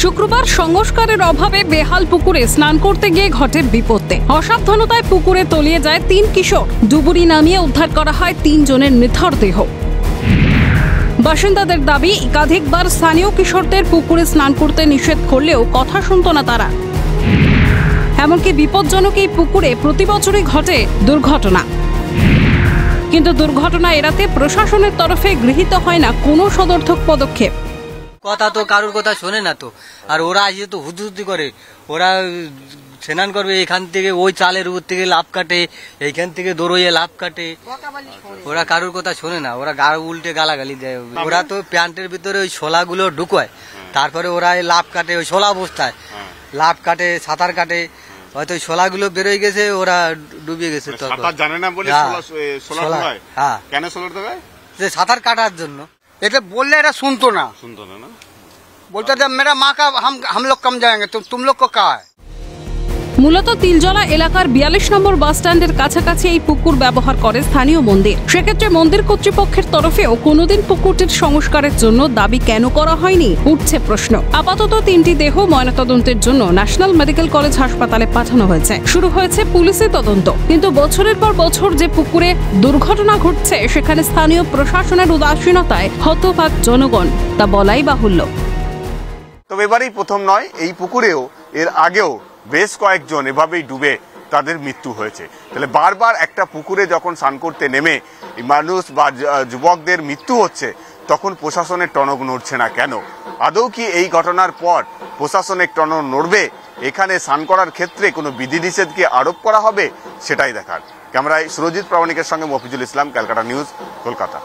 শুক্রবার সংস্কারের অভাবে বেহাল পুকুরে স্নান করতে গিয়ে ঘটে বিপত্তি। অসাবধানতায় পুকুরে তলিয়ে যায় 3 কিশোর। ডুবুরি নামিয়ে উদ্ধার করা হয় 3 জনের নিথর দেহ। বাসিন্দাদের দাবি, একাধিকবার স্থানীয় কিশোরদের পুকুরে স্নান করতে নিষেধ করলেও কথা শুনত না তারা। এমনকি বিপজ্জনক এই পুকুরে প্রতি বছরই ঘটে দুর্ঘটনা। কিন্তু দুর্ঘটনা এড়াতে প্রশাসনের তরফে গৃহীত হয় না কোনো সদর্থক পদক্ষেপ। কথা তো কারোর কথা শোনে না তো, আর ওরা আসে তো হুদুহুদি করে। ওরা স্নান করবে, এখান থেকে ওই চালের উপর থেকে লাভ কাটে, এইখান থেকে দৌড়িয়ে লাভ কাটে। ওরা কারোর কথা শোনে না, ওরা গা উল্টে গালাগালি দেয়। ওরা তো প্যান্টের ভিতরে ওই শোলাগুলো ঢুকায়, তারপরে ওরা লাভ কাটে, ওই শোলা অবস্থায় লাভ কাটে, সাঁতার কাটে। হয়তো ওই শোলাগুলো বেরোয় গেছে, ওরা ডুবে গেছে। জানে না বলে হ্যাঁ, কেন সোলার দেয়? যে সাঁতার কাটার জন্য। এটা বললে এটা শুনতো না না, বলতে মেরা মা কা हम लोग कम जाएंगे, तुम लोग को क्या है। মূলত তিলজলা এলাকার 42 নম্বর বাস স্ট্যান্ডের কাছাকাছি এই পুকুর ব্যবহার করে স্থানীয় মন্দির। সেক্ষেত্রে মন্দির কর্তৃপক্ষের তরফেও কোনোদিন পুকুরটির সংস্কারের জন্য দাবি কেন করা হয়নি, উঠছে প্রশ্ন। আপাতত 3টি দেহ ময়নাতদন্তের জন্য ন্যাশনাল মেডিকেল কলেজ হাসপাতালে পাঠানো হয়েছে। শুরু হয়েছে পুলিশি তদন্ত। কিন্তু বছরের পর বছর যে পুকুরে দুর্ঘটনা ঘটছে, সেখানে স্থানীয় প্রশাসনের উদাসীনতায় হতবাক জনগণ, তা বলাই বাহুল্য। তবে এবারেই প্রথম নয়, এই পুকুরেও এর আগেও বেশ কয়েকজন এভাবেই ডুবে তাদের মৃত্যু হয়েছে। তাহলে বারবার একটা পুকুরে যখন স্নান করতে নেমে মানুষ বা যুবকদের মৃত্যু হচ্ছে, তখন প্রশাসনের টনক নড়ছে না কেন? আদৌ কি এই ঘটনার পর প্রশাসনের টনক নড়বে? এখানে স্নান করার ক্ষেত্রে কোনো বিধিনিষেধ কি আরোপ করা হবে? সেটাই দেখার। ক্যামেরায় সুরজিৎ প্রামাণিকের সঙ্গে মফিজুল ইসলাম, ক্যালকাটা নিউজ, কলকাতা।